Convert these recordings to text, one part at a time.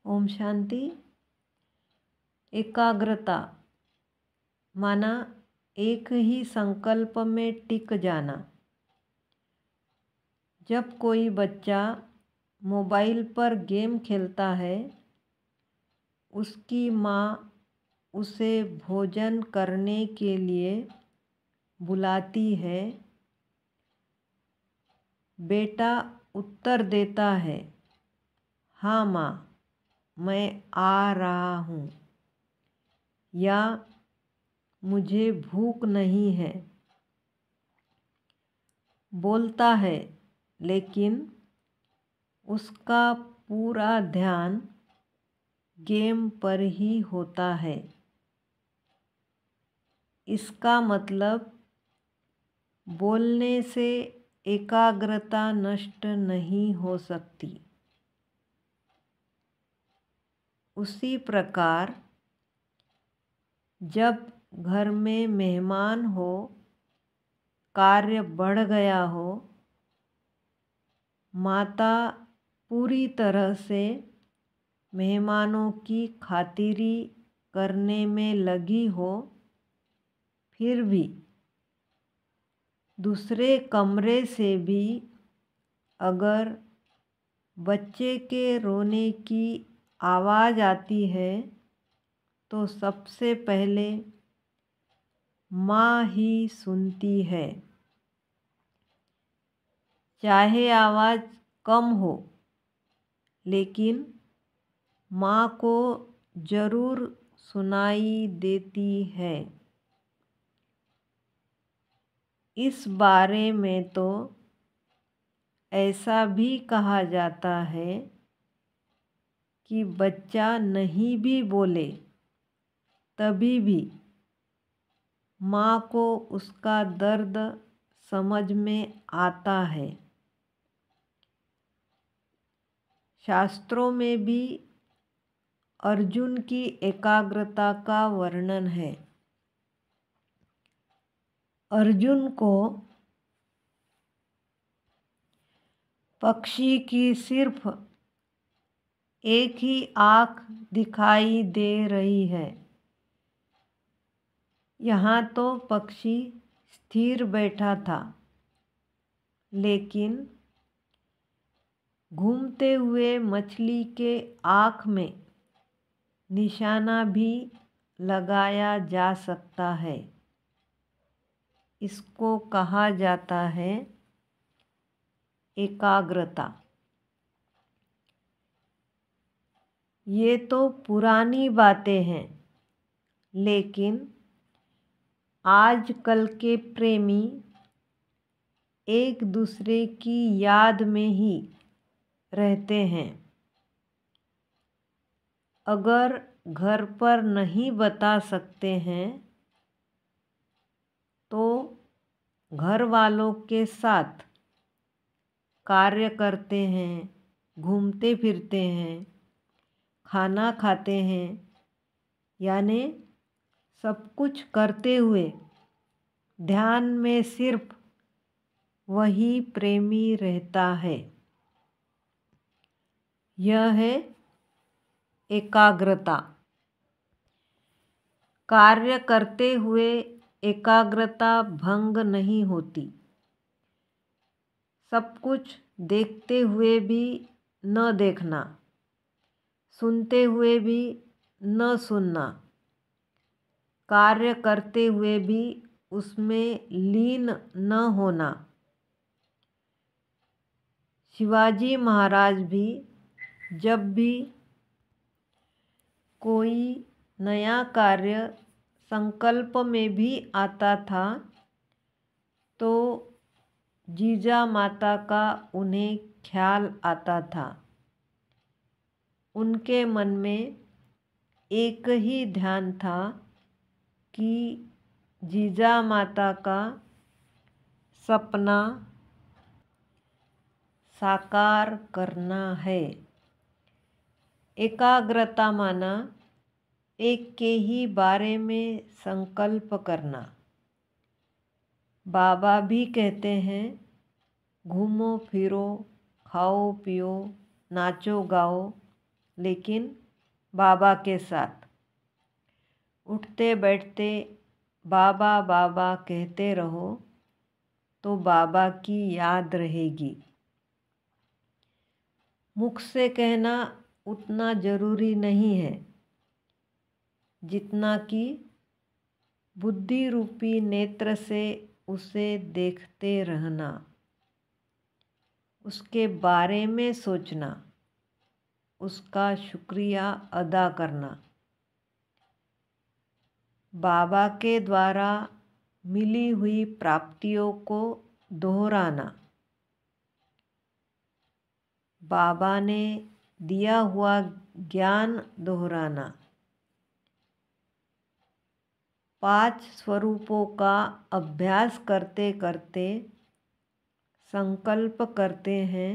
ओम शांति। एकाग्रता माना एक ही संकल्प में टिक जाना। जब कोई बच्चा मोबाइल पर गेम खेलता है, उसकी माँ उसे भोजन करने के लिए बुलाती है। बेटा उत्तर देता है, हाँ माँ, मैं आ रहा हूँ, या मुझे भूख नहीं है। बोलता है, लेकिन उसका पूरा ध्यान गेम पर ही होता है। इसका मतलब बोलने से एकाग्रता नष्ट नहीं हो सकती। उसी प्रकार जब घर में मेहमान हो, कार्य बढ़ गया हो, माता पूरी तरह से मेहमानों की खातिरी करने में लगी हो, फिर भी दूसरे कमरे से भी अगर बच्चे के रोने की आवाज़ आती है, तो सबसे पहले माँ ही सुनती है। चाहे आवाज़ कम हो, लेकिन माँ को ज़रूर सुनाई देती है। इस बारे में तो ऐसा भी कहा जाता है कि बच्चा नहीं भी बोले तभी भी माँ को उसका दर्द समझ में आता है। शास्त्रों में भी अर्जुन की एकाग्रता का वर्णन है। अर्जुन को पक्षी की सिर्फ एक ही आँख दिखाई दे रही है। यहाँ तो पक्षी स्थिर बैठा था, लेकिन घूमते हुए मछली के आँख में निशाना भी लगाया जा सकता है। इसको कहा जाता है एकाग्रता। ये तो पुरानी बातें हैं, लेकिन आजकल के प्रेमी एक दूसरे की याद में ही रहते हैं। अगर घर पर नहीं बता सकते हैं, तो घर वालों के साथ कार्य करते हैं, घूमते फिरते हैं, खाना खाते हैं, यानी सब कुछ करते हुए ध्यान में सिर्फ वही प्रेमी रहता है। यह है एकाग्रता। कार्य करते हुए एकाग्रता भंग नहीं होती। सब कुछ देखते हुए भी न देखना, सुनते हुए भी न सुनना, कार्य करते हुए भी उसमें लीन न होना। शिवाजी महाराज भी जब भी कोई नया कार्य संकल्प में भी आता था, तो जीजा माता का उन्हें ख्याल आता था। उनके मन में एक ही ध्यान था कि जीजा माता का सपना साकार करना है। एकाग्रता माना एक के ही बारे में संकल्प करना। बाबा भी कहते हैं, घूमो फिरो, खाओ पियो, नाचो गाओ, लेकिन बाबा के साथ। उठते बैठते बाबा बाबा कहते रहो तो बाबा की याद रहेगी। मुख से कहना उतना ज़रूरी नहीं है जितना कि बुद्धि रूपी नेत्र से उसे देखते रहना, उसके बारे में सोचना, उसका शुक्रिया अदा करना, बाबा के द्वारा मिली हुई प्राप्तियों को दोहराना, बाबा ने दिया हुआ ज्ञान दोहराना, 5 स्वरूपों का अभ्यास करते करते संकल्प करते हैं,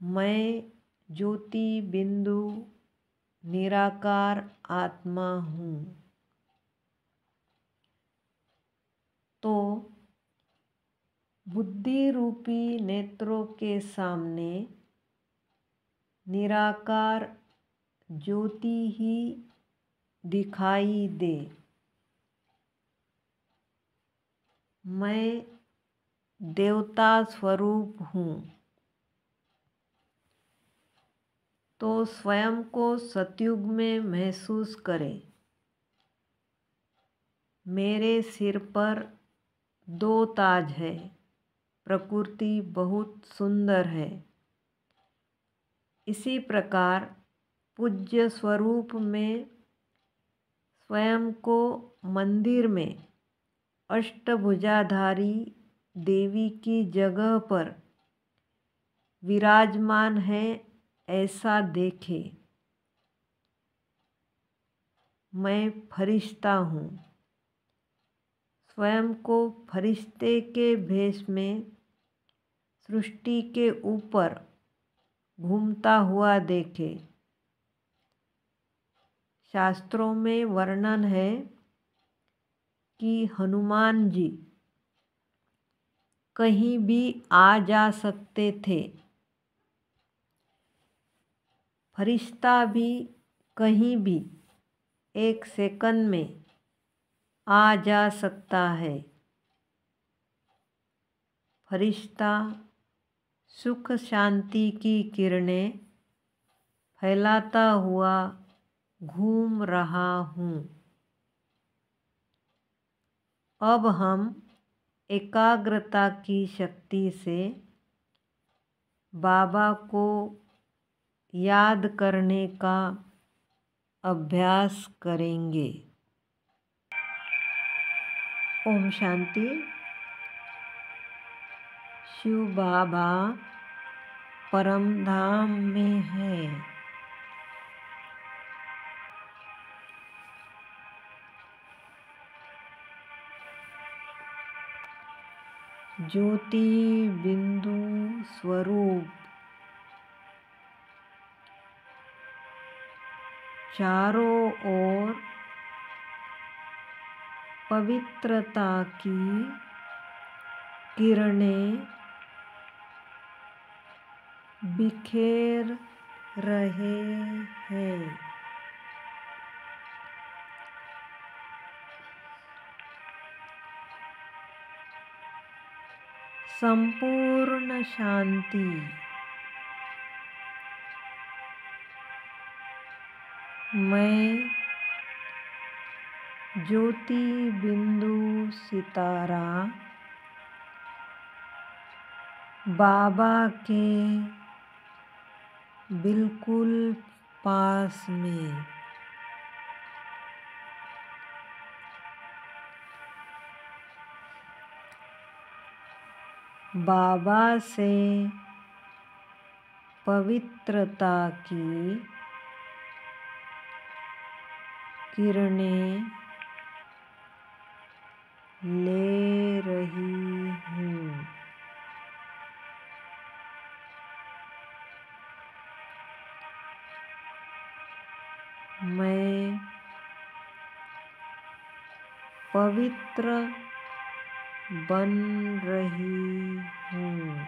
मैं ज्योति बिंदु निराकार आत्मा हूँ। तो बुद्धि रूपी नेत्रों के सामने निराकार ज्योति ही दिखाई दे। मैं देवता स्वरूप हूँ। तो स्वयं को सतयुग में महसूस करें। मेरे सिर पर 2 ताज है। प्रकृति बहुत सुंदर है। इसी प्रकार पूज्य स्वरूप में स्वयं को मंदिर में अष्टभुजाधारी देवी की जगह पर विराजमान है ऐसा देखे। मैं फरिश्ता हूँ। स्वयं को फरिश्ते के भेष में सृष्टि के ऊपर घूमता हुआ देखे। शास्त्रों में वर्णन है कि हनुमान जी कहीं भी आ जा सकते थे। फरिश्ता भी कहीं भी 1 सेकंड में आ जा सकता है। फरिश्ता सुख शांति की किरणें फैलाता हुआ घूम रहा हूँ। अब हम एकाग्रता की शक्ति से बाबा को याद करने का अभ्यास करेंगे। ओम शांति। शिव बाबा परम धाम में है। ज्योति बिंदु स्वरूप चारों ओर पवित्रता की किरणें बिखेर रहे हैं। संपूर्ण शांति। मैं ज्योति बिंदु सितारा बाबा के बिल्कुल पास में। बाबा से पवित्रता की किरणें ले रही हूँ। मैं पवित्र बन रही हूँ।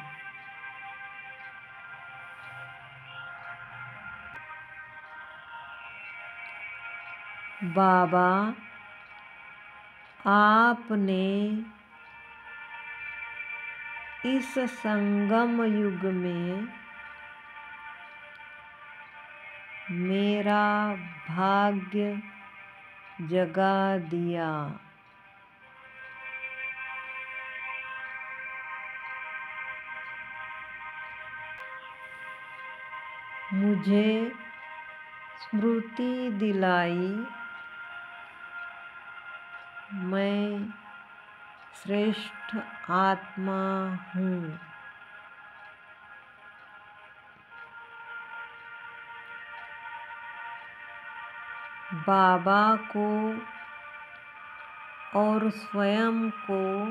बाबा, आपने इस संगम युग में मेरा भाग्य जगा दिया। मुझे स्मृति दिलाई मैं श्रेष्ठ आत्मा हूँ। बाबा को और स्वयं को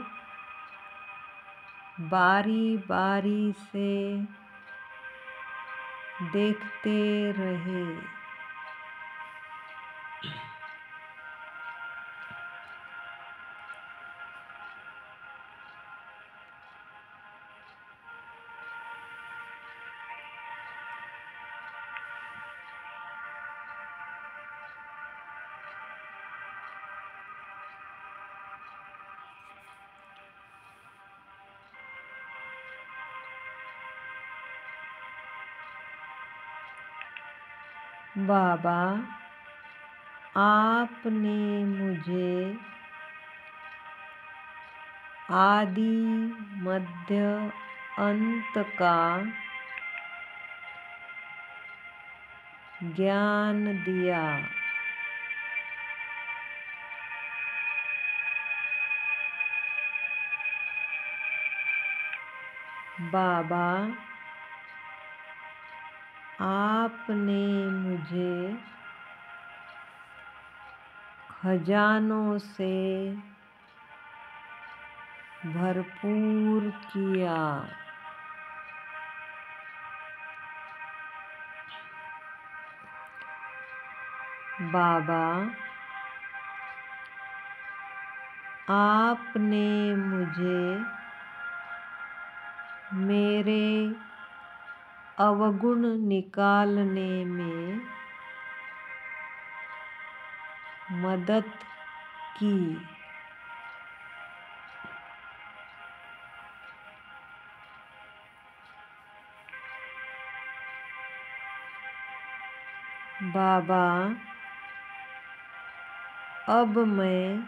बारी बारी से देखते रहे। बाबा, आपने मुझे आदि मध्य अंत का ज्ञान दिया। बाबा, आपने मुझे खजानों से भरपूर किया। बाबा, आपने मुझे मेरे अवगुण निकालने में मदद की। बाबा, अब मैं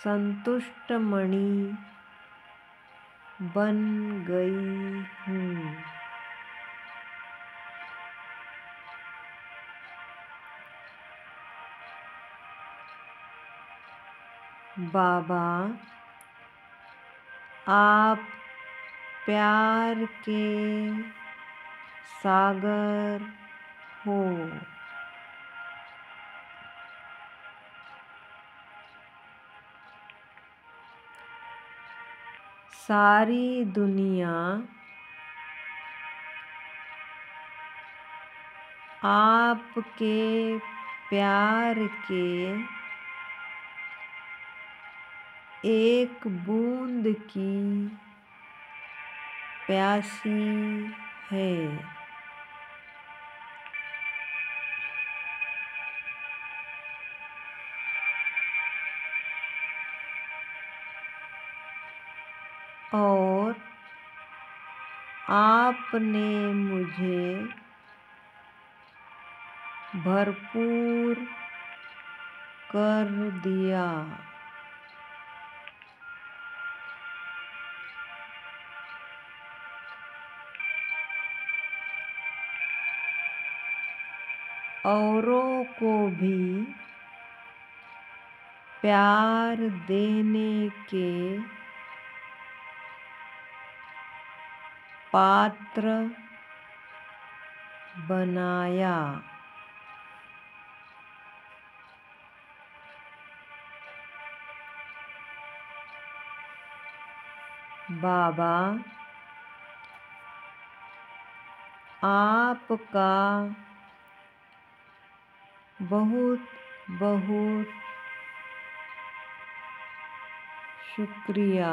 संतुष्ट मणि बन गई हूँ। बाबा, आप प्यार के सागर हो। सारी दुनिया आपके प्यार के एक बूंद की प्यासी है। और आपने मुझे भरपूर कर दिया। औरों को भी प्यार देने के पात्र बनाया। बाबा, आपका बहुत बहुत शुक्रिया।